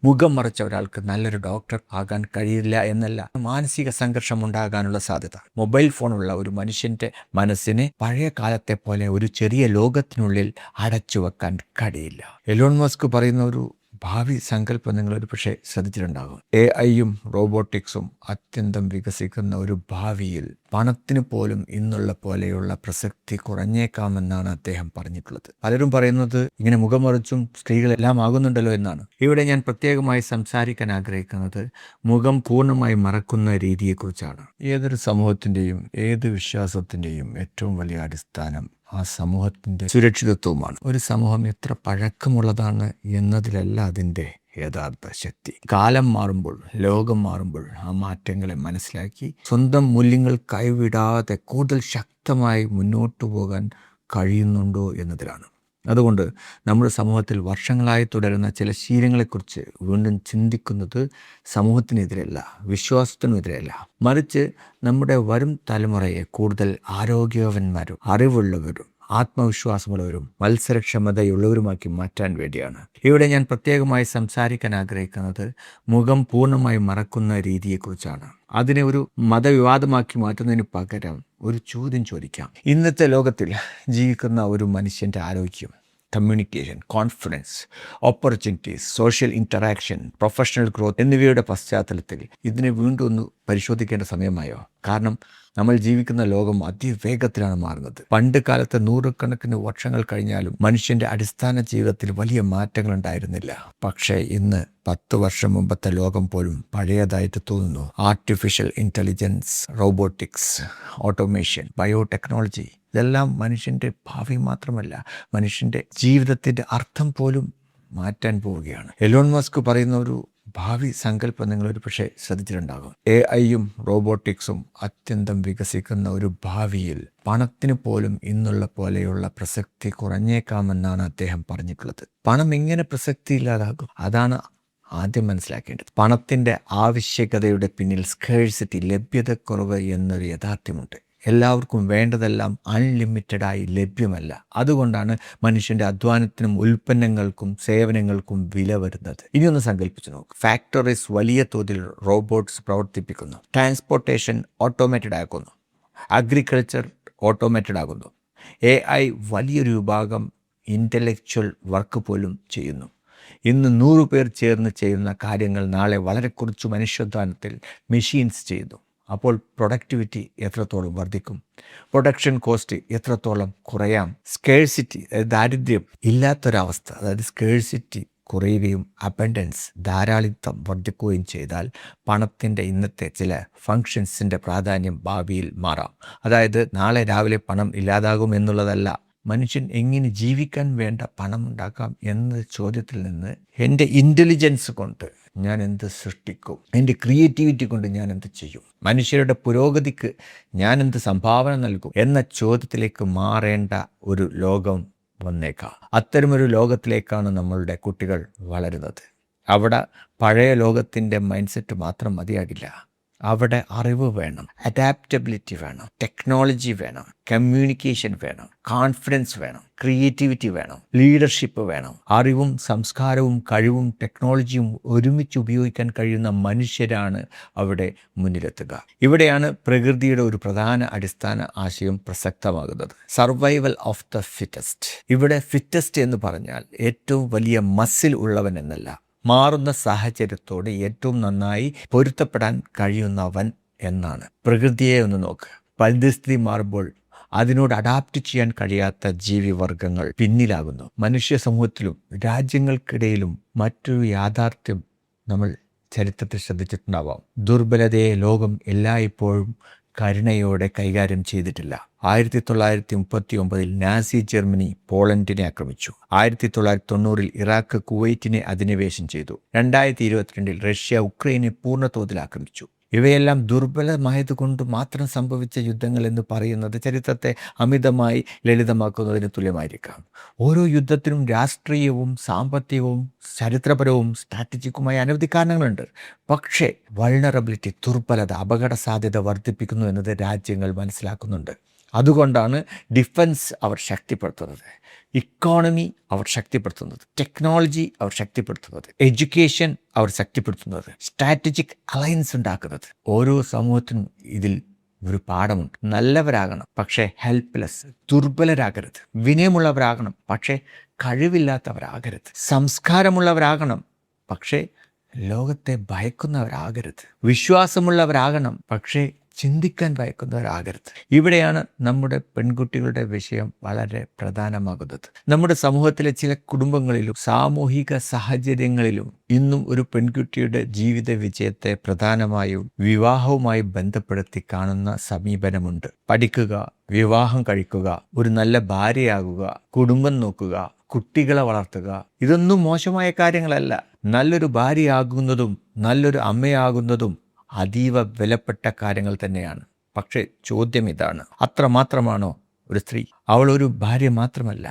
മുഖം മറച്ച ഒരാൾക്ക് നല്ലൊരു ഡോക്ടർ ആകാൻ കഴിയില്ല എന്നല്ല, മാനസിക സംഘർഷം ഉണ്ടാകാനുള്ള സാധ്യത. മൊബൈൽ ഫോണുള്ള ഒരു മനുഷ്യന്റെ മനസ്സിനെ പഴയ കാലത്തെ പോലെ ഒരു ചെറിയ ലോകത്തിനുള്ളിൽ അടച്ചു വെക്കാൻ കഴിയില്ല. എലോൺ മസ്ക് പറയുന്ന ഒരു ഭാവി സങ്കല്പം നിങ്ങളൊരു പക്ഷേ ശ്രദ്ധിച്ചിട്ടുണ്ടാകും. AI-യും റോബോട്ടിക്സും അത്യന്തം വികസിക്കുന്ന ഒരു ഭാവിയിൽ പണത്തിന് പോലും ഇന്നുള്ള പോലെയുള്ള പ്രസക്തി കുറഞ്ഞേക്കാമെന്നാണ് അദ്ദേഹം പറഞ്ഞിട്ടുള്ളത്. പലരും പറയുന്നത് ഇങ്ങനെ മുഖമറിച്ചും സ്ത്രീകളെല്ലാം ആകുന്നുണ്ടല്ലോ എന്നാണ്. ഇവിടെ ഞാൻ പ്രത്യേകമായി സംസാരിക്കാൻ ആഗ്രഹിക്കുന്നത് മുഖം പൂർണ്ണമായി മറക്കുന്ന രീതിയെക്കുറിച്ചാണ്. ഏതൊരു സമൂഹത്തിൻ്റെയും ഏത് വിശ്വാസത്തിൻ്റെയും ഏറ്റവും വലിയ അടിസ്ഥാനം ആ സമൂഹത്തിൻ്റെ സുരക്ഷിതത്വമാണ്. ഒരു സമൂഹം എത്ര പഴക്കമുള്ളതാണ് എന്നതിലല്ല അതിൻ്റെ യഥാർത്ഥ ശക്തി. കാലം മാറുമ്പോൾ, ലോകം മാറുമ്പോൾ ആ മാറ്റങ്ങളെ മനസ്സിലാക്കി സ്വന്തം മൂല്യങ്ങൾ കൈവിടാതെ കൂടുതൽ ശക്തമായി മുന്നോട്ടു പോകാൻ കഴിയുന്നുണ്ടോ എന്നതിലാണ്. അതുകൊണ്ട് നമ്മുടെ സമൂഹത്തിൽ വർഷങ്ങളായി തുടരുന്ന ചില ശീലങ്ങളെക്കുറിച്ച് വീണ്ടും ചിന്തിക്കുന്നത് സമൂഹത്തിനെതിരല്ല, വിശ്വാസത്തിനെതിരല്ല, മറിച്ച് നമ്മുടെ വരും തലമുറയെ കൂടുതൽ ആരോഗ്യവാന്മാരും അറിവുള്ളവരും ആത്മവിശ്വാസമുള്ളവരും മത്സരക്ഷമതയുള്ളവരുമാക്കി മാറ്റാൻ വേണ്ടിയാണ്. ഇവിടെ ഞാൻ പ്രത്യേകമായി സംസാരിക്കാൻ ആഗ്രഹിക്കുന്നത് മുഖം പൂർണ്ണമായി മറക്കുന്ന രീതിയെക്കുറിച്ചാണ്. അതിനെ ഒരു മതവിവാദമാക്കി മാറ്റുന്നതിന് പകരം ഒരു ചോദ്യം ചോദിക്കാം. ഇന്നത്തെ ലോകത്തിൽ ജീവിക്കുന്ന ഒരു മനുഷ്യൻ്റെ ആരോഗ്യം, communication, confidence, opportunities, social interaction, professional growth എന്നിവയുടെ പശ്ചാത്തലത്തിൽ ഇതിനെ വീണ്ടും ഒന്ന് പരിശോധിക്കേണ്ട സമയമായോ? കാരണം നമ്മൾ ജീവിക്കുന്ന ലോകം അതിവേഗത്തിലാണ് മാറുന്നത്. പണ്ട് കാലത്ത് നൂറുകണക്കിന് വർഷങ്ങൾ കഴിഞ്ഞാലും മനുഷ്യൻ്റെ അടിസ്ഥാന ജീവിതത്തിൽ വലിയ മാറ്റങ്ങൾ ഉണ്ടായിരുന്നില്ല. പക്ഷേ ഇന്ന് 10 വർഷം മുമ്പത്തെ ലോകം പോലും പഴയതായിട്ട് തോന്നുന്നു. Artificial intelligence, robotics, automation, biotechnology ഇതെല്ലാം മനുഷ്യൻ്റെ ഭാവി മാത്രമല്ല, മനുഷ്യൻ്റെ ജീവിതത്തിൻ്റെ അർത്ഥം പോലും മാറ്റാൻ പോവുകയാണ്. എലോൺ മസ്ക് പറയുന്ന ഒരു ഭാവി സങ്കല്പം നിങ്ങളൊരു പക്ഷേ ശ്രദ്ധിച്ചിട്ടുണ്ടാകും. AI-യും റോബോട്ടിക്സും അത്യന്തം വികസിക്കുന്ന ഒരു ഭാവിയിൽ പണത്തിന് പോലും ഇന്നുള്ള പോലെയുള്ള പ്രസക്തി കുറഞ്ഞേക്കാമെന്നാണ് അദ്ദേഹം പറഞ്ഞിട്ടുള്ളത്. പണം എങ്ങനെ പ്രസക്തി ഇല്ലാതാകും? അതാണ് ആദ്യം മനസ്സിലാക്കേണ്ടത്. പണത്തിൻ്റെ ആവശ്യകതയുടെ പിന്നിൽ സ്കേഴ്സിറ്റി, ലഭ്യതക്കുറവ് എന്നൊരു യാഥാർത്ഥ്യമുണ്ട്. എല്ലാവർക്കും വേണ്ടതെല്ലാം അൺലിമിറ്റഡായി ലഭ്യമല്ല. അതുകൊണ്ടാണ് മനുഷ്യൻ്റെ അധ്വാനത്തിനും ഉൽപ്പന്നങ്ങൾക്കും സേവനങ്ങൾക്കും വില വരുന്നത്. ഇനിയൊന്ന് സങ്കല്പിച്ചു നോക്കും. ഫാക്ടറീസ് വലിയ തോതിൽ റോബോട്ട്സ് പ്രവർത്തിപ്പിക്കുന്നു. ട്രാൻസ്പോർട്ടേഷൻ ഓട്ടോമേറ്റഡ് ആക്കുന്നു. അഗ്രികൾച്ചർ ഓട്ടോമേറ്റഡ് ആകുന്നു. AI വലിയൊരു വിഭാഗം ഇൻ്റലക്ച്വൽ വർക്ക് പോലും ചെയ്യുന്നു. ഇന്ന് 100 പേർ ചേർന്ന് ചെയ്യുന്ന കാര്യങ്ങൾ നാളെ വളരെ കുറച്ച് മനുഷ്യാധ്വാനത്തിൽ മെഷീൻസ് ചെയ്യുന്നു. അപ്പോൾ പ്രൊഡക്ടിവിറ്റി എത്രത്തോളം വർദ്ധിക്കും? പ്രൊഡക്ഷൻ കോസ്റ്റ് എത്രത്തോളം കുറയാം? സ്കേഴ്സിറ്റി, ദാരിദ്ര്യം ഇല്ലാത്തൊരവസ്ഥ, അതായത് സ്കേഴ്സിറ്റി കുറയുകയും അബൻഡൻസ്, ധാരാളിത്തം വർദ്ധിക്കുകയും ചെയ്താൽ പണത്തിൻ്റെ ഇന്നത്തെ ചില ഫങ്ഷൻസിൻ്റെ പ്രാധാന്യം ഭാവിയിൽ മാറാം. അതായത് നാളെ രാവിലെ പണം ഇല്ലാതാകും എന്നുള്ളതല്ല, മനുഷ്യൻ എങ്ങനെ ജീവിക്കാൻ വേണ്ട പണം ഉണ്ടാക്കാം എന്ന ചോദ്യത്തിൽ നിന്ന് എൻ്റെ ഇൻ്റലിജൻസ് കൊണ്ട് ഞാൻ എന്ത് സൃഷ്ടിക്കും, എൻ്റെ ക്രിയേറ്റിവിറ്റി കൊണ്ട് ഞാൻ എന്ത് ചെയ്യും, മനുഷ്യരുടെ പുരോഗതിക്ക് ഞാൻ എന്ത് സംഭാവന നൽകും എന്ന ചോദ്യത്തിലേക്ക് മാറേണ്ട ഒരു ലോകം വന്നേക്കാം. അത്തരമൊരു ലോകത്തിലേക്കാണ് നമ്മളുടെ കുട്ടികൾ വളരുന്നത്. അവിടെ പഴയ ലോകത്തിൻ്റെ മൈൻഡ് സെറ്റ് മാത്രം മതിയാകില്ല. അവിടെ അറിവ് വേണം, അഡാപ്റ്റബിലിറ്റി വേണം, ടെക്നോളജി വേണം, കമ്മ്യൂണിക്കേഷൻ വേണം, കോൺഫിഡൻസ് വേണം, ക്രിയേറ്റിവിറ്റി വേണം, ലീഡർഷിപ്പ് വേണം. അറിവും സംസ്കാരവും കഴിവും ടെക്നോളജിയും ഒരുമിച്ച് ഉപയോഗിക്കാൻ കഴിയുന്ന മനുഷ്യരാണ് അവിടെ മുന്നിലെത്തുക. ഇവിടെയാണ് പ്രകൃതിയുടെ ഒരു പ്രധാന അടിസ്ഥാന ആശയം പ്രസക്തമാകുന്നത്. Survival of the fittest. ഇവിടെ ഫിറ്റസ്റ്റ് എന്ന് പറഞ്ഞാൽ ഏറ്റവും വലിയ മസിൽ ഉള്ളവൻ എന്നല്ല, മാറുന്ന സാഹചര്യത്തോട് ഏറ്റവും നന്നായി പൊരുത്തപ്പെടാൻ കഴിയുന്നവൻ എന്നാണ്. പ്രകൃതിയെ ഒന്ന് നോക്ക്. പരിസ്ഥിതി മാറുമ്പോൾ അതിനോട് അഡാപ്റ്റ് ചെയ്യാൻ കഴിയാത്ത ജീവിവർഗങ്ങൾ പിന്നിലാകുന്നു. മനുഷ്യ സമൂഹത്തിലും രാജ്യങ്ങൾക്കിടയിലും മറ്റൊരു യാഥാർത്ഥ്യം നമ്മൾ ചരിത്രത്തിൽ ശ്രദ്ധിച്ചിട്ടുണ്ടാവാം. ദുർബലതയെ ലോകം എല്ലായ്പ്പോഴും കരുണയോടെ കൈകാര്യം ചെയ്തിട്ടില്ല. 1939 നാസി ജർമ്മനി പോളണ്ടിനെ ആക്രമിച്ചു. 1990 ഇറാഖ് കുവൈറ്റിനെ അധിനിവേശം ചെയ്തു. 2022 റഷ്യ ഉക്രൈനെ പൂർണ്ണതോതിൽ ആക്രമിച്ചു. ഇവയെല്ലാം ദുർബലമായതുകൊണ്ട് മാത്രം സംഭവിച്ച യുദ്ധങ്ങൾ എന്ന് പറയുന്നത് ചരിത്രത്തെ അമിതമായി ലളിതമാക്കുന്നതിന് തുല്യമായിരിക്കാം. ഓരോ യുദ്ധത്തിനും രാഷ്ട്രീയവും സാമ്പത്തികവും ചരിത്രപരവും സ്ട്രാറ്റജിക്കുമായ അനവധി കാരണങ്ങളുണ്ട്. പക്ഷേ വൾണറബിലിറ്റി, ദുർബലത, അപകട സാധ്യത വർദ്ധിപ്പിക്കുന്നു എന്നത് രാജ്യങ്ങൾ മനസ്സിലാക്കുന്നുണ്ട്. അതുകൊണ്ടാണ് ഡിഫൻസ് അവർ ശക്തിപ്പെടുത്തുന്നത്, ഇക്കോണമി അവർ ശക്തിപ്പെടുത്തുന്നത്, ടെക്നോളജി അവർ ശക്തിപ്പെടുത്തുന്നത്, എഡ്യൂക്കേഷൻ അവർ ശക്തിപ്പെടുത്തുന്നത്, സ്ട്രാറ്റജിക് അലയൻസ് ഉണ്ടാക്കുന്നത്. ഓരോ സമൂഹത്തിനും ഇതിൽ ഒരു പാഠമുണ്ട്. നല്ലവരാകണം, പക്ഷേ ഹെൽപ്ലെസ്, ദുർബലരാകരുത്. വിനയമുള്ളവരാകണം, പക്ഷേ കഴിവില്ലാത്തവരാകരുത്. സംസ്കാരമുള്ളവരാകണം, പക്ഷേ ലോകത്തെ ഭയക്കുന്നവരാകരുത്. വിശ്വാസമുള്ളവരാകണം, പക്ഷേ ചിന്തിക്കാൻ ഭയക്കുന്നവരാകരുത്. ഇവിടെയാണ് നമ്മുടെ പെൺകുട്ടികളുടെ വിഷയം വളരെ പ്രധാനമാകുന്നത്. നമ്മുടെ സമൂഹത്തിലെ ചില കുടുംബങ്ങളിലും സാമൂഹിക സാഹചര്യങ്ങളിലും ഇന്നും ഒരു പെൺകുട്ടിയുടെ ജീവിത വിജയത്തെ പ്രധാനമായും വിവാഹവുമായി ബന്ധപ്പെടുത്തി കാണുന്ന സമീപനമുണ്ട്. പഠിക്കുക, വിവാഹം കഴിക്കുക, ഒരു നല്ല ഭാര്യയാകുക, കുടുംബം നോക്കുക, കുട്ടികളെ വളർത്തുക, ഇതൊന്നും മോശമായ കാര്യങ്ങളല്ല. നല്ലൊരു ഭാര്യയാകുന്നതും നല്ലൊരു അമ്മയാകുന്നതും അതീവ വിലപ്പെട്ട കാര്യങ്ങൾ തന്നെയാണ്. പക്ഷേ ചോദ്യം ഇതാണ്, അത്രമാത്രമാണോ ഒരു സ്ത്രീ? അവൾ ഒരു ഭാര്യ മാത്രമല്ല,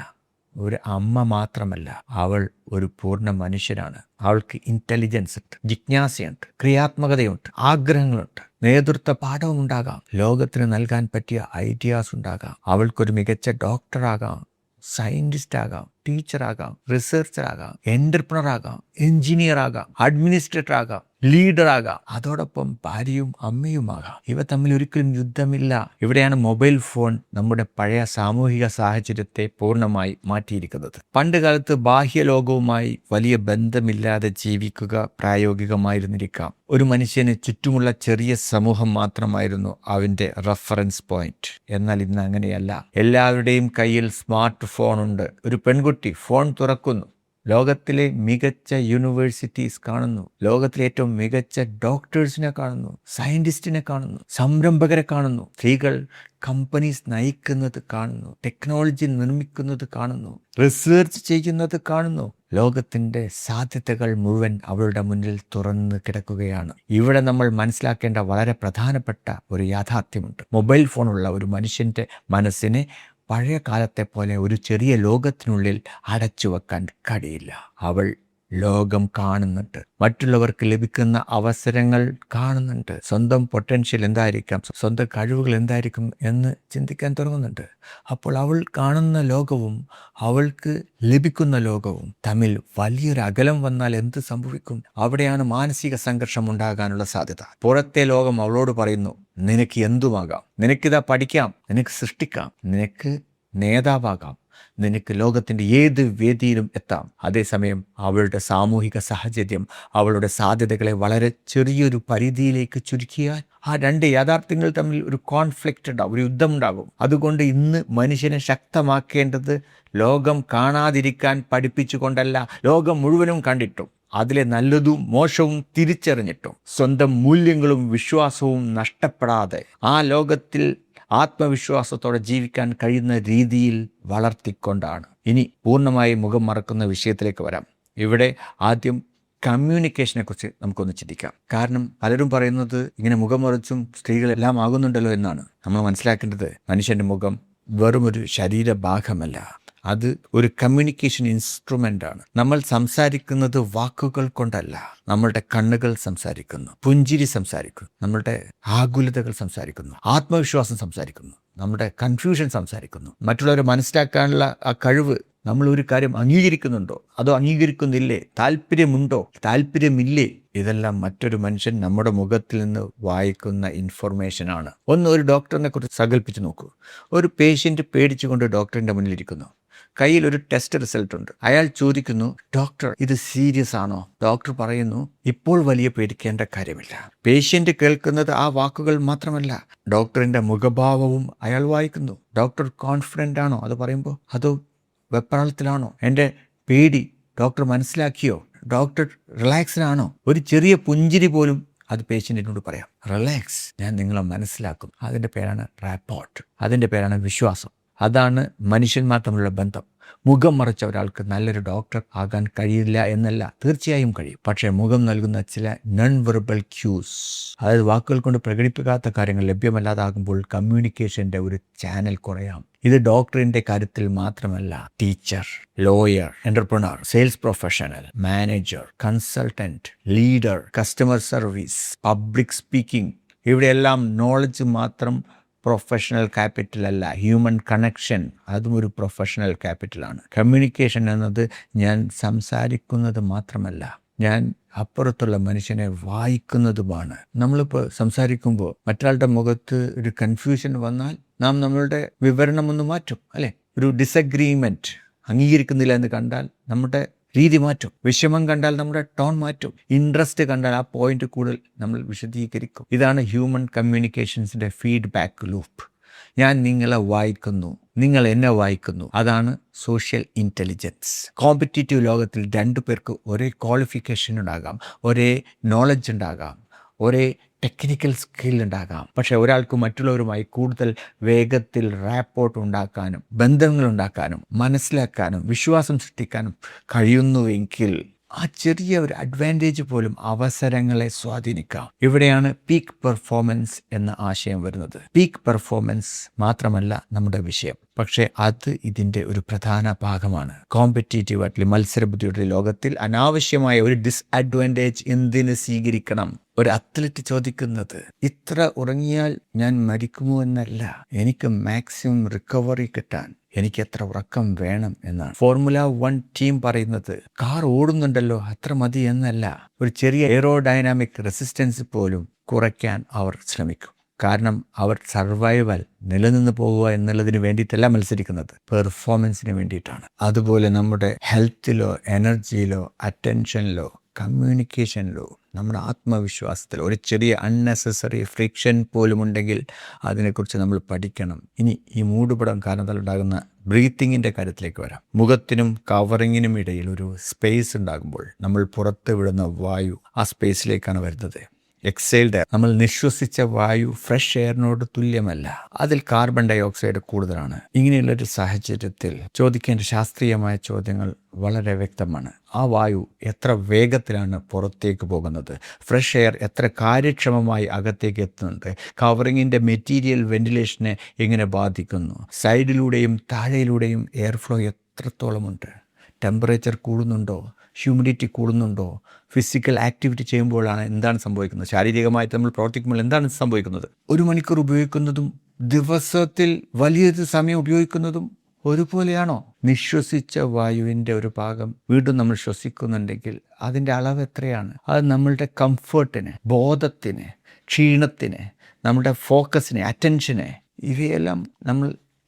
ഒരു അമ്മ മാത്രമല്ല, അവൾ ഒരു പൂർണ്ണ മനുഷ്യനാണ്. അവൾക്ക് ഇൻ്റലിജൻസ് ഉണ്ട്, ജിജ്ഞാസയുണ്ട്, ക്രിയാത്മകതയുണ്ട്, ആഗ്രഹങ്ങളുണ്ട്, നേതൃത്വ പാഠവും ഉണ്ടാകാം, ലോകത്തിന് നൽകാൻ പറ്റിയ ഐഡിയാസ് ഉണ്ടാകാം. അവൾക്കൊരു മികച്ച ഡോക്ടറാകാം, സയൻറ്റിസ്റ്റ് ആകാം, ടീച്ചറാകാം, റിസർച്ചറാകാം, എൻ്റർപ്രണർ ആകാം, എഞ്ചിനീയർ ആകാം, അഡ്മിനിസ്ട്രേറ്റർ ആകാം, ലീഡർ ആകാം, അതോടൊപ്പം ഭാര്യയും അമ്മയുമാകാം. ഇവ തമ്മിൽ ഒരിക്കലും യുദ്ധമില്ല. ഇവിടെയാണ് മൊബൈൽ ഫോൺ നമ്മുടെ പഴയ സാമൂഹിക സാഹചര്യത്തെ പൂർണ്ണമായി മാറ്റിയിരിക്കുന്നത്. പണ്ട് കാലത്ത് ബാഹ്യലോകവുമായി വലിയ ബന്ധമില്ലാതെ ജീവിക്കുക പ്രായോഗികമായിരുന്നിരിക്കാം. ഒരു മനുഷ്യന് ചുറ്റുമുള്ള ചെറിയ സമൂഹം മാത്രമായിരുന്നു അവൻ്റെ റഫറൻസ് പോയിന്റ്. എന്നാൽ ഇന്ന് അങ്ങനെയല്ല. എല്ലാവരുടെയും കയ്യിൽ സ്മാർട്ട് ഫോൺ ഉണ്ട്. ഒരു പെൺകുട്ടി ഫോൺ തുറക്കുന്നു, ലോകത്തിലെ മികച്ച യൂണിവേഴ്സിറ്റീസ് കാണുന്നു, ലോകത്തിലെ ഏറ്റവും മികച്ച ഡോക്ടേഴ്സിനെ കാണുന്നു, സയൻറ്റിസ്റ്റിനെ കാണുന്നു, സംരംഭകരെ കാണുന്നു, സ്ത്രീകൾ കമ്പനീസ് നയിക്കുന്നത് കാണുന്നു, ടെക്നോളജി നിർമ്മിക്കുന്നത് കാണുന്നു, റിസർച്ച് ചെയ്യുന്നത് കാണുന്നു. ലോകത്തിൻ്റെ സാധ്യതകൾ മുഴുവൻ അവളുടെ മുന്നിൽ തുറന്ന് കിടക്കുകയാണ്. ഇവിടെ നമ്മൾ മനസ്സിലാക്കേണ്ട വളരെ പ്രധാനപ്പെട്ട ഒരു യാഥാർത്ഥ്യമുണ്ട്. മൊബൈൽ ഫോണുള്ള ഒരു മനുഷ്യൻ്റെ മനസ്സിനെ പഴയ കാലത്തെ പോലെ ഒരു ചെറിയ ലോകത്തിനുള്ളിൽ അടച്ചു വെക്കാൻ കഴിയില്ല. അവൾ ലോകം കാണുന്നുണ്ട്, മറ്റുള്ളവർക്ക് ലഭിക്കുന്ന അവസരങ്ങൾ കാണുന്നുണ്ട്, സ്വന്തം പൊട്ടൻഷ്യൽ എന്തായിരിക്കാം, സ്വന്തം കഴിവുകൾ എന്തായിരിക്കും എന്ന് ചിന്തിക്കാൻ തുടങ്ങുന്നുണ്ട്. അപ്പോൾ അവൾ കാണുന്ന ലോകവും അവൾക്ക് ലഭിക്കുന്ന ലോകവും തമ്മിൽ വലിയൊരു അകലം വന്നാൽ എന്ത് സംഭവിക്കും? അവിടെയാണ് മാനസിക സംഘർഷം ഉണ്ടാകാനുള്ള സാധ്യത. പുറത്തെ ലോകം അവളോട് പറയുന്നു, നിനക്ക് എന്തുമാകാം, നിനക്കിതാ പഠിക്കാം, നിനക്ക് സൃഷ്ടിക്കാം, നിനക്ക് നേതാവാകാം, നിനക്ക് ലോകത്തിൻ്റെ ഏത് വേദിയിലും എത്താം. അതേസമയം അവളുടെ സാമൂഹിക സാഹചര്യം അവളുടെ സാധ്യതകളെ വളരെ ചെറിയൊരു പരിധിയിലേക്ക് ചുരുക്കിയാൽ ആ രണ്ട് യാഥാർത്ഥ്യങ്ങൾ തമ്മിൽ ഒരു കോൺഫ്ലിക്റ്റ് ഉണ്ടാകും, ഒരു യുദ്ധം ഉണ്ടാകും. അതുകൊണ്ട് ഇന്ന് മനുഷ്യനെ ശക്തമാക്കേണ്ടത് ലോകം കാണാതിരിക്കാൻ പഠിപ്പിച്ചുകൊണ്ടല്ല, ലോകം മുഴുവനും കണ്ടിട്ടും അതിലെ നല്ലതും മോശവും തിരിച്ചറിഞ്ഞിട്ടും സ്വന്തം മൂല്യങ്ങളും വിശ്വാസവും നഷ്ടപ്പെടാതെ ആ ലോകത്തിൽ ആത്മവിശ്വാസത്തോടെ ജീവിക്കാൻ കഴിയുന്ന രീതിയിൽ വളർത്തിക്കൊണ്ടാണ്. ഇനി പൂർണ്ണമായി മുഖം മറക്കുന്ന വിഷയത്തിലേക്ക് വരാം. ഇവിടെ ആദ്യം കമ്മ്യൂണിക്കേഷനെ കുറിച്ച് നമുക്കൊന്ന് ചിന്തിക്കാം. കാരണം പലരും പറയുന്നത് ഇങ്ങനെ മുഖം മറച്ചും സ്ത്രീകളെല്ലാം ആകുന്നുണ്ടല്ലോ എന്നാണ്. നമ്മൾ മനസ്സിലാക്കേണ്ടത് മനുഷ്യൻ്റെ മുഖം വെറുമൊരു ശരീരഭാഗമല്ല, അത് ഒരു കമ്മ്യൂണിക്കേഷൻ ഇൻസ്ട്രുമെൻ്റാണ്. നമ്മൾ സംസാരിക്കുന്നത് വാക്കുകൾ കൊണ്ടല്ല. നമ്മളുടെ കണ്ണുകൾ സംസാരിക്കുന്നു, പുഞ്ചിരി സംസാരിക്കുന്നു, നമ്മളുടെ ആകുലതകൾ സംസാരിക്കുന്നു, ആത്മവിശ്വാസം സംസാരിക്കുന്നു, നമ്മുടെ കൺഫ്യൂഷൻ സംസാരിക്കുന്നു, മറ്റുള്ളവരെ മനസ്സിലാക്കാനുള്ള ആ കഴിവ്. നമ്മൾ ഒരു കാര്യം അംഗീകരിക്കുന്നുണ്ടോ അതോ അംഗീകരിക്കുന്നില്ലേ, താല്പര്യമുണ്ടോ താല്പര്യമില്ലേ, ഇതെല്ലാം മറ്റൊരു മനുഷ്യൻ നമ്മുടെ മുഖത്തിൽ നിന്ന് വായിക്കുന്ന ഇൻഫർമേഷനാണ്. ഒരു ഡോക്ടറിനെ കുറിച്ച് സങ്കല്പിച്ച് നോക്കൂ. ഒരു പേഷ്യൻ്റ് പേടിച്ചുകൊണ്ട് ഡോക്ടറിൻ്റെ മുന്നിലിരിക്കുന്നു. കയ്യിൽ ഒരു ടെസ്റ്റ് റിസൾട്ട് ഉണ്ട്. അയാൾ ചോദിക്കുന്നു, ഡോക്ടർ ഇത് സീരിയസ് ആണോ? ഡോക്ടർ പറയുന്നു, ഇപ്പോൾ വലിയ പേടിക്കേണ്ട കാര്യമില്ല. പേഷ്യൻ്റ് കേൾക്കുന്നത് ആ വാക്കുകൾ മാത്രമല്ല, ഡോക്ടറിൻ്റെ മുഖഭാവവും അയാൾ വായിക്കുന്നു. ഡോക്ടർ കോൺഫിഡൻ്റ് ആണോ അത് പറയുമ്പോൾ, അതോ വെപ്രാളത്തിലാണോ? എൻ്റെ പേടി ഡോക്ടർ മനസ്സിലാക്കിയോ? ഡോക്ടർ റിലാക്സിനാണോ? ഒരു ചെറിയ പുഞ്ചിരി പോലും അത് പേഷ്യൻറ്റിനോട് പറയാം, റിലാക്സ്, ഞാൻ നിങ്ങളെ മനസ്സിലാക്കും. അതിൻ്റെ പേരാണ് റാപ്പോർട്ട്, അതിൻ്റെ പേരാണ് വിശ്വാസം. അതാണ് മനുഷ്യന്മാർ തമ്മിലുള്ള ബന്ധം. മുഖം മറച്ച ഒരാൾക്ക് നല്ലൊരു ഡോക്ടർ ആകാൻ കഴിയില്ല എന്നല്ല, തീർച്ചയായും കഴിയും. പക്ഷേ മുഖം നൽകുന്ന ചില നോൺ വെർബൽ ക്യൂസ്, അതായത് വാക്കുകൾ കൊണ്ട് പ്രകടിപ്പിക്കാത്ത കാര്യങ്ങൾ ലഭ്യമല്ലാതാകുമ്പോൾ കമ്മ്യൂണിക്കേഷൻ്റെ ഒരു ചാനൽ കുറയാം. ഇത് ഡോക്ടറിൻ്റെ കാര്യത്തിൽ മാത്രമല്ല, teacher, lawyer, entrepreneur, sales professional, manager, consultant, leader, customer service, public speaking, ഇവിടെയെല്ലാം നോളജ് മാത്രം പ്രൊഫഷണൽ ക്യാപിറ്റൽ അല്ല. ഹ്യൂമൻ കണക്ഷൻ അതും ഒരു പ്രൊഫഷണൽ ക്യാപിറ്റലാണ്. കമ്മ്യൂണിക്കേഷൻ എന്നത് ഞാൻ സംസാരിക്കുന്നത് മാത്രമല്ല, ഞാൻ അപ്പുറത്തുള്ള മനുഷ്യനെ വായിക്കുന്നതുമാണ്. നമ്മളിപ്പോൾ സംസാരിക്കുമ്പോൾ മറ്റൊരാളുടെ മുഖത്ത് ഒരു കൺഫ്യൂഷൻ വന്നാൽ നാം നമ്മളുടെ വിവരണം ഒന്ന് മാറ്റും, അല്ലേ? ഒരു ഡിസഗ്രീമെൻറ്റ് അംഗീകരിക്കുന്നില്ല എന്ന് കണ്ടാൽ നമ്മുടെ രീതി മാറ്റും. വിഷമം കണ്ടാൽ നമ്മുടെ ടോൺ മാറ്റും. ഇൻട്രസ്റ്റ് കണ്ടാൽ ആ പോയിന്റ് കൂടുതൽ നമ്മൾ വിശദീകരിക്കും. ഇതാണ് ഹ്യൂമൻ കമ്മ്യൂണിക്കേഷൻസിൻ്റെ ഫീഡ്ബാക്ക് ലൂപ്പ്. ഞാൻ നിങ്ങളെ വായിക്കുന്നു, നിങ്ങൾ എന്നെ വായിക്കുന്നു. അതാണ് സോഷ്യൽ ഇൻ്റലിജൻസ്. കോമ്പറ്റീറ്റീവ് ലോകത്തിൽ രണ്ടു പേർക്ക് ഒരേ ക്വാളിഫിക്കേഷൻ ഉണ്ടാകാം, ഒരേ നോളജ് ഉണ്ടാകാം, ഒരേ ടെക്നിക്കൽ സ്കിൽ ഉണ്ടാകാം. പക്ഷേ ഒരാൾക്ക് മറ്റുള്ളവരുമായി കൂടുതൽ വേഗത്തിൽ റാപ്പോർട്ട് ഉണ്ടാക്കാനും ബന്ധങ്ങൾ ഉണ്ടാക്കാനും മനസ്സിലാക്കാനും വിശ്വാസം സൃഷ്ടിക്കാനും കഴിയുന്നുവെങ്കിൽ ആ ചെറിയ ഒരു അഡ്വാൻറ്റേജ് പോലും അവസരങ്ങളെ സ്വാധീനിക്കാം. ഇവിടെയാണ് പീക്ക് പെർഫോമൻസ് എന്ന ആശയം വരുന്നത്. പീക്ക് പെർഫോമൻസ് മാത്രമല്ല നമ്മുടെ വിഷയം, പക്ഷേ അത് ഇതിൻ്റെ ഒരു പ്രധാന ഭാഗമാണ്. കോമ്പറ്റീറ്റീവ് ആയിട്ടുള്ള മത്സരബുദ്ധിയുടെ ലോകത്തിൽ അനാവശ്യമായ ഒരു ഡിസ്അഡ്വാൻറ്റേജ് എന്തിന് സ്വീകരിക്കണം? ഒരു അത്ലറ്റ് ചോദിക്കുന്നത് ഇത്ര ഉറങ്ങിയാൽ ഞാൻ മരിക്കുമോ എന്നല്ല, എനിക്ക് മാക്സിമം റിക്കവറി കിട്ടാൻ എനിക്ക് എത്ര ഉറക്കം വേണം എന്നാണ്. ഫോർമുല 1 ടീം പറയുന്നത് കാർ ഓടുന്നുണ്ടല്ലോ അത്ര മതി എന്നല്ല, ഒരു ചെറിയ എയറോഡൈനാമിക് റെസിസ്റ്റൻസ് പോലും കുറയ്ക്കാൻ അവർ ശ്രമിക്കും. കാരണം അവർ സർവൈവൽ, നിലനിന്ന് പോകുക എന്നുള്ളതിന് വേണ്ടിയിട്ടല്ല മത്സരിക്കുന്നത്, പെർഫോമൻസിന് വേണ്ടിയിട്ടാണ്. അതുപോലെ നമ്മുടെ ഹെൽത്തിലോ എനർജിയിലോ അറ്റൻഷനിലോ കമ്മ്യൂണിക്കേഷനിലോ നമ്മുടെ ആത്മവിശ്വാസത്തിൽ ഒരു ചെറിയ അൺനെസസറി ഫ്രിക്ഷൻ പോലും ഉണ്ടെങ്കിൽ അതിനെക്കുറിച്ച് നമ്മൾ പഠിക്കണം. ഇനി ഈ മൂടുപടം കാരണത്താലുണ്ടാകുന്ന ബ്രീത്തിങ്ങിൻ്റെ കാര്യത്തിലേക്ക് വരാം. മുഖത്തിനും കവറിങ്ങിനും ഇടയിൽ ഒരു സ്പേസ് ഉണ്ടാകുമ്പോൾ നമ്മൾ പുറത്ത് വിടുന്ന വായു ആ സ്പേസിലേക്കാണ് വരുന്നത്. എക്സൈൽഡ് എയർ, നമ്മൾ നിശ്വസിച്ച വായു ഫ്രഷ് എയറിനോട് തുല്യമല്ല, അതിൽ കാർബൺ ഡൈ ഓക്സൈഡ് കൂടുതലാണ്. ഇങ്ങനെയുള്ളൊരു സാഹചര്യത്തിൽ ചോദിക്കേണ്ട ശാസ്ത്രീയമായ ചോദ്യങ്ങൾ വളരെ വ്യക്തമാണ്. ആ വായു എത്ര വേഗത്തിലാണ് പുറത്തേക്ക് പോകുന്നത്? ഫ്രഷ് എയർ എത്ര കാര്യക്ഷമമായി അകത്തേക്ക് എത്തുന്നുണ്ട്? കവറിങ്ങിൻ്റെ മെറ്റീരിയൽ വെന്റിലേഷനെ എങ്ങനെ ബാധിക്കുന്നു? സൈഡിലൂടെയും താഴെയിലൂടെയും എയർ ഫ്ലോ എത്രത്തോളമുണ്ട്? ടെമ്പറേച്ചർ കൂടുന്നുണ്ടോ? ഹ്യൂമിഡിറ്റി കൂടുന്നുണ്ടോ? ഫിസിക്കൽ ആക്ടിവിറ്റി ചെയ്യുമ്പോഴാണ് എന്താണ് സംഭവിക്കുന്നത്? ശാരീരികമായിട്ട് നമ്മൾ പ്രവർത്തിക്കുമ്പോൾ എന്താണ് സംഭവിക്കുന്നത്? 1 മണിക്കൂർ ഉപയോഗിക്കുന്നതും ദിവസത്തിൽ വലിയൊരു സമയം ഉപയോഗിക്കുന്നതും ഒരുപോലെയാണോ? നിശ്വസിച്ച വായുവിൻ്റെ ഒരു ഭാഗം വീണ്ടും നമ്മൾ ശ്വസിക്കുന്നുണ്ടെങ്കിൽ അതിൻ്റെ അളവ് എത്രയാണ്? അത് നമ്മളുടെ കംഫർട്ടിന്, ബോധത്തിന്, ക്ഷീണത്തിന്, നമ്മുടെ ഫോക്കസിനെ, അറ്റൻഷനെ, ഇവയെല്ലാം നമ്മൾ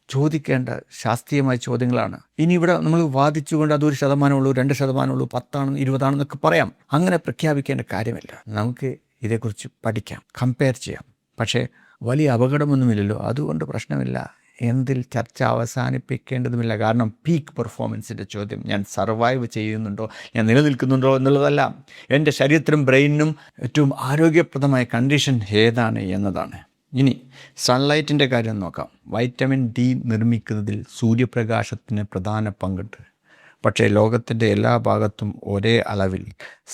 ചോദിക്കേണ്ട ശാസ്ത്രീയമായ ചോദ്യങ്ങളാണ്. ഇനി ഇവിടെ നമ്മൾ വാദിച്ചുകൊണ്ട് അതൊരു 1% 2% 10 20 പറയാം. അങ്ങനെ പ്രഖ്യാപിക്കേണ്ട കാര്യമില്ല. നമുക്ക് ഇതേക്കുറിച്ച് പഠിക്കാം, കമ്പയർ ചെയ്യാം. പക്ഷേ വലിയ അപകടമൊന്നുമില്ലല്ലോ, അതുകൊണ്ട് പ്രശ്നമില്ല. എന്തിൽ ചർച്ച അവസാനിപ്പിക്കേണ്ടതുമില്ല. കാരണം പീക്ക് പെർഫോമൻസിൻ്റെ ചോദ്യം ഞാൻ സർവൈവ് ചെയ്യുന്നുണ്ടോ, ഞാൻ നിലനിൽക്കുന്നുണ്ടോ എന്നുള്ളതല്ല. എൻ്റെ ശരീരത്തിനും ബ്രെയിനിനും ഏറ്റവും ആരോഗ്യപ്രദമായ കണ്ടീഷൻ ഏതാണ് എന്നതാണ്. ഇനി സൺലൈറ്റിൻ്റെ കാര്യം നോക്കാം. വൈറ്റമിൻ ഡി നിർമ്മിക്കുന്നതിൽ സൂര്യപ്രകാശത്തിന് പ്രധാന പങ്കുണ്ട്. പക്ഷേ ലോകത്തിൻ്റെ എല്ലാ ഭാഗത്തും ഒരേ അളവിൽ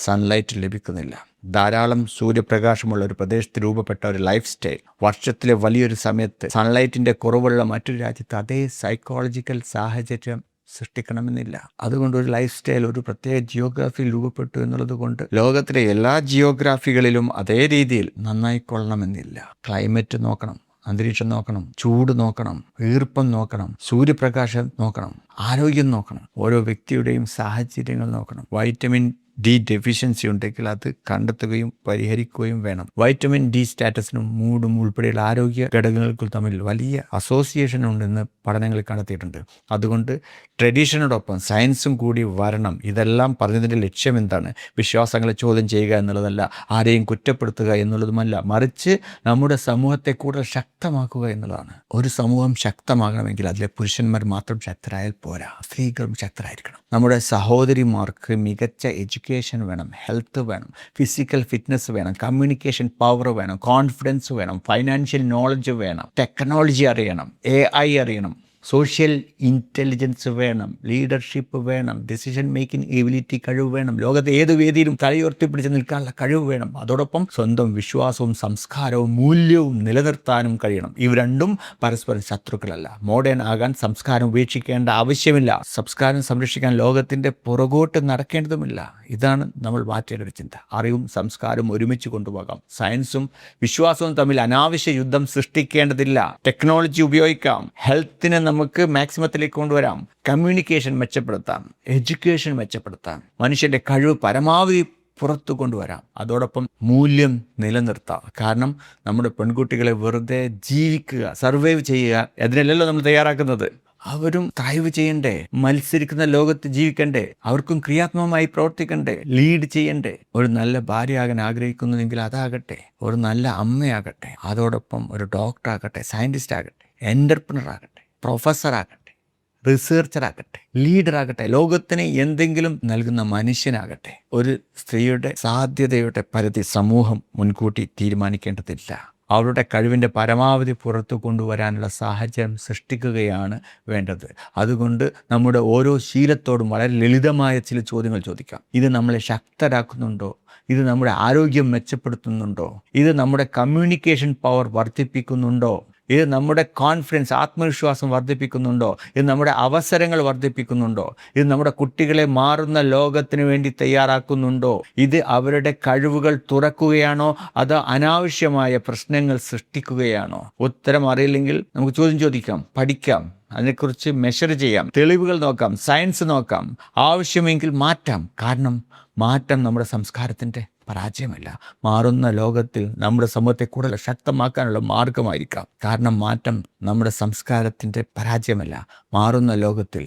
സൺലൈറ്റ് ലഭിക്കുന്നില്ല. ധാരാളം സൂര്യപ്രകാശമുള്ള ഒരു പ്രദേശത്ത് രൂപപ്പെട്ട ഒരു ലൈഫ് സ്റ്റൈൽ വർഷത്തിലെ വലിയൊരു സമയത്ത് സൺലൈറ്റിൻ്റെ കുറവുള്ള മറ്റൊരു രാജ്യത്ത് അതേ സൈക്കോളജിക്കൽ സാഹചര്യം സൃഷ്ടിക്കണമെന്നില്ല. അതുകൊണ്ട് ഒരു ലൈഫ് സ്റ്റൈൽ ഒരു പ്രത്യേക ജിയോഗ്രാഫിയിൽ രൂപപ്പെട്ടു എന്നുള്ളത് കൊണ്ട് ലോകത്തിലെ എല്ലാ ജിയോഗ്രാഫികളിലും അതേ രീതിയിൽ നന്നായിക്കൊള്ളണമെന്നില്ല. ക്ലൈമറ്റ് നോക്കണം, അന്തരീക്ഷം നോക്കണം, ചൂട് നോക്കണം, ഈർപ്പം നോക്കണം, സൂര്യപ്രകാശം നോക്കണം, ആരോഗ്യം നോക്കണം, ഓരോ വ്യക്തിയുടെയും സാഹചര്യങ്ങൾ നോക്കണം. വൈറ്റമിൻ ഡി ഡെഫിഷ്യൻസി ഉണ്ടെങ്കിൽ അത് കണ്ടെത്തുകയും പരിഹരിക്കുകയും വേണം. വൈറ്റമിൻ ഡി സ്റ്റാറ്റസിനും മൂഡും ഉൾപ്പെടെയുള്ള ആരോഗ്യ ഘടകങ്ങൾക്കും തമ്മിൽ വലിയ അസോസിയേഷൻ ഉണ്ടെന്ന് പഠനങ്ങൾ കണ്ടെത്തിയിട്ടുണ്ട്. അതുകൊണ്ട് ട്രഡീഷനോടൊപ്പം സയൻസും കൂടി വരണം. ഇതെല്ലാം പറഞ്ഞതിൻ്റെ ലക്ഷ്യം എന്താണ്? വിശ്വാസങ്ങളെ ചോദ്യം ചെയ്യുക എന്നുള്ളതല്ല, ആരെയും കുറ്റപ്പെടുത്തുക എന്നുള്ളതുമല്ല, മറിച്ച് നമ്മുടെ സമൂഹത്തെ കൂടുതൽ ശക്തമാക്കുക എന്നുള്ളതാണ്. ഒരു സമൂഹം ശക്തമാകണമെങ്കിൽ അതിലെ പുരുഷന്മാർ മാത്രം ശക്തരായാൽ പോരാ, സ്ത്രീകളും ശക്തരായിരിക്കണം. നമ്മുടെ സഹോദരിമാർക്ക് മികച്ച എഡ്യൂക്കേഷൻ വേണം, ഹെൽത്ത് വേണം, ഫിസിക്കൽ ഫിറ്റ്നസ് വേണം, കമ്മ്യൂണിക്കേഷൻ പവർ വേണം, കോൺഫിഡൻസ് വേണം, ഫൈനാൻഷ്യൽ നോളജ് വേണം, ടെക്നോളജി അറിയണം, AI അറിയണം, സോഷ്യൽ ഇൻ്റലിജൻസ് വേണം, ലീഡർഷിപ്പ് വേണം, ഡിസിഷൻ മേക്കിംഗ് എബിലിറ്റി കഴിവ് വേണം, ലോകത്തെ ഏത് വേദിയിലും തലയുയർത്തിപ്പിടിച്ച് നിൽക്കാനുള്ള കഴിവ് വേണം. അതോടൊപ്പം സ്വന്തം വിശ്വാസവും സംസ്കാരവും മൂല്യവും നിലനിർത്താനും കഴിയണം. ഇവ രണ്ടും പരസ്പരം ശത്രുക്കളല്ല. മോഡേൺ ആകാൻ സംസ്കാരം ഉപേക്ഷിക്കേണ്ട ആവശ്യമില്ല. സംസ്കാരം സംരക്ഷിക്കാൻ ലോകത്തിൻ്റെ പുറകോട്ട് നടക്കേണ്ടതുമില്ല. ഇതാണ് നമ്മൾ മാറ്റേണ്ട ഒരു ചിന്ത. അറിവും സംസ്കാരവും ഒരുമിച്ച് കൊണ്ടുപോകാം. സയൻസും വിശ്വാസവും തമ്മിൽ അനാവശ്യ യുദ്ധം സൃഷ്ടിക്കേണ്ടതില്ല. ടെക്നോളജി ഉപയോഗിക്കാം, ഹെൽത്തിനെ നമുക്ക് മാക്സിമത്തിലേക്ക് കൊണ്ടുവരാം, കമ്മ്യൂണിക്കേഷൻ മെച്ചപ്പെടുത്താം, എഡ്യൂക്കേഷൻ മെച്ചപ്പെടുത്താം, മനുഷ്യൻ്റെ കഴിവ് പരമാവധി പുറത്തു കൊണ്ടുവരാം. അതോടൊപ്പം മൂല്യം നിലനിർത്താം. കാരണം നമ്മുടെ പെൺകുട്ടികളെ വെറുതെ ജീവിക്കുക, സർവൈവ് ചെയ്യുക, അതിനല്ലല്ലോ നമ്മൾ തയ്യാറാക്കുന്നത്. അവരും ത്രൈവ് ചെയ്യണ്ടേ, മത്സരിക്കുന്ന ലോകത്ത് ജീവിക്കണ്ടേ, അവർക്കും ക്രിയാത്മകമായി പ്രവർത്തിക്കണ്ടേ, ലീഡ് ചെയ്യണ്ടേ. ഒരു നല്ല ഭാര്യയാകാൻ ആഗ്രഹിക്കുന്നുവെങ്കിൽ അതാകട്ടെ, ഒരു നല്ല അമ്മയാകട്ടെ, അതോടൊപ്പം ഒരു ഡോക്ടറാകട്ടെ, സയൻറ്റിസ്റ്റ് ആകട്ടെ, എൻ്റർപ്രണർ ആകട്ടെ, പ്രൊഫസറാകട്ടെ, റിസർച്ചറാകട്ടെ, ലീഡറാകട്ടെ, ലോകത്തിന് എന്തെങ്കിലും നൽകുന്ന മനുഷ്യനാകട്ടെ. ഒരു സ്ത്രീയുടെ സാധ്യതയുടെ പരിധി സമൂഹം മുൻകൂട്ടി തീരുമാനിക്കേണ്ടതില്ല. അവളുടെ കഴിവിൻ്റെ പരമാവധി പുറത്തു കൊണ്ടുവരാനുള്ള സാഹചര്യം സൃഷ്ടിക്കുകയാണ് വേണ്ടത്. അതുകൊണ്ട് നമ്മുടെ ഓരോ ശീലത്തോടും വളരെ ലളിതമായ ചില ചോദ്യങ്ങൾ ചോദിക്കാം. ഇത് നമ്മളെ ശക്തരാക്കുന്നുണ്ടോ? ഇത് നമ്മുടെ ആരോഗ്യം മെച്ചപ്പെടുത്തുന്നുണ്ടോ? ഇത് നമ്മുടെ കമ്മ്യൂണിക്കേഷൻ പവർ വർദ്ധിപ്പിക്കുന്നുണ്ടോ? ഇത് നമ്മുടെ കോൺഫിഡൻസ്, ആത്മവിശ്വാസം വർദ്ധിപ്പിക്കുന്നുണ്ടോ? ഇത് നമ്മുടെ അവസരങ്ങൾ വർദ്ധിപ്പിക്കുന്നുണ്ടോ? ഇത് നമ്മുടെ കുട്ടികളെ മാറുന്ന ലോകത്തിന് വേണ്ടി തയ്യാറാക്കുന്നുണ്ടോ? ഇത് അവരുടെ കഴിവുകൾ തുറക്കുകയാണോ അതോ അനാവശ്യമായ പ്രശ്നങ്ങൾ സൃഷ്ടിക്കുകയാണോ? ഉത്തരം അറിയില്ലെങ്കിൽ നമുക്ക് ചോദ്യം ചോദിക്കാം, പഠിക്കാം, അതിനെക്കുറിച്ച് മെഷർ ചെയ്യാം, തെളിവുകൾ നോക്കാം, സയൻസ് നോക്കാം, ആവശ്യമെങ്കിൽ മാറ്റാം. കാരണം മാറ്റം നമ്മുടെ സംസ്കാരത്തിൻ്റെ പരാജയമല്ല, മാറുന്ന ലോകത്തിൽ നമ്മുടെ സമൂഹത്തെ കൂടുതൽ ശക്തമാക്കാനുള്ള മാർഗമായിരിക്കാം. കാരണം മാറ്റം നമ്മുടെ സംസ്കാരത്തിൻ്റെ പരാജയമല്ല, മാറുന്ന ലോകത്തിൽ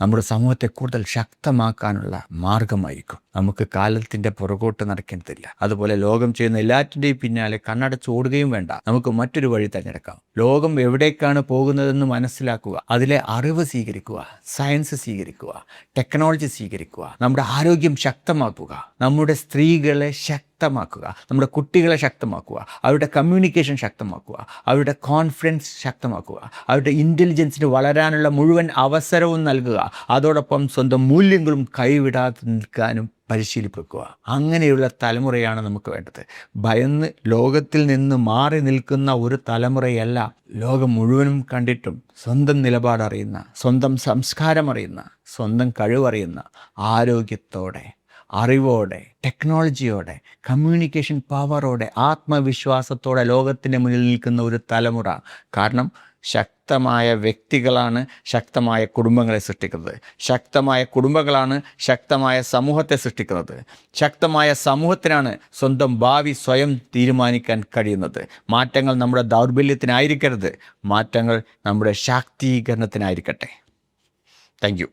നമ്മുടെ സമൂഹത്തെ കൂടുതൽ ശക്തമാക്കാനുള്ള മാർഗമായിരിക്കും. നമുക്ക് കാലത്തിൻ്റെ പുറകോട്ട് നടക്കേണ്ടതില്ല. അതുപോലെ ലോകം ചെയ്യുന്ന എല്ലാറ്റിൻ്റെയും പിന്നാലെ കണ്ണടച്ച് ഓടുകയും വേണ്ട. നമുക്ക് മറ്റൊരു വഴി തിരഞ്ഞെടുക്കാം. ലോകം എവിടേക്കാണ് പോകുന്നതെന്ന് മനസ്സിലാക്കുക, അതിലെ അറിവ് സ്വീകരിക്കുക, സയൻസ് സ്വീകരിക്കുക, ടെക്നോളജി സ്വീകരിക്കുക, നമ്മുടെ ആരോഗ്യം ശക്തമാക്കുക, നമ്മുടെ സ്ത്രീകളെ ശക്തമാക്കുക, നമ്മുടെ കുട്ടികളെ ശക്തമാക്കുക, അവരുടെ കമ്മ്യൂണിക്കേഷൻ ശക്തമാക്കുക, അവരുടെ കോൺഫിഡൻസ് ശക്തമാക്കുക, അവരുടെ ഇൻ്റലിജൻസിന് വളരാനുള്ള മുഴുവൻ അവസരവും നൽകുക. അതോടൊപ്പം സ്വന്തം മൂല്യങ്ങളും കൈവിടാതെ നിൽക്കാനും പരിശീലിപ്പിക്കുക. അങ്ങനെയുള്ള തലമുറയാണ് നമുക്ക് വേണ്ടത്. ഭയന്ന് ലോകത്തിൽ നിന്ന് മാറി നിൽക്കുന്ന ഒരു തലമുറയല്ല, ലോകം മുഴുവനും കണ്ടിട്ടും സ്വന്തം നിലപാടറിയുന്ന, സ്വന്തം സംസ്കാരം അറിയുന്ന, സ്വന്തം കഴിവറിയുന്ന, ആരോഗ്യത്തോടെ, അറിവോടെ, ടെക്നോളജിയോടെ, കമ്മ്യൂണിക്കേഷൻ പവറോടെ, ആത്മവിശ്വാസത്തോടെ ലോകത്തിൻ്റെ മുന്നിൽ നിൽക്കുന്ന ഒരു തലമുറ. കാരണം ശക്തമായ വ്യക്തികളാണ് ശക്തമായ കുടുംബങ്ങളെ സൃഷ്ടിക്കുന്നത്. ശക്തമായ കുടുംബങ്ങളാണ് ശക്തമായ സമൂഹത്തെ സൃഷ്ടിക്കുന്നത്. ശക്തമായ സമൂഹത്തിനാണ് സ്വന്തം ഭാവി സ്വയം തീരുമാനിക്കാൻ കഴിയുന്നത്. മാറ്റങ്ങൾ നമ്മുടെ ദൗർബല്യത്തിനായിരിക്കരുത്, മാറ്റങ്ങൾ നമ്മുടെ ശാക്തീകരണത്തിനായിരിക്കട്ടെ. Thank you.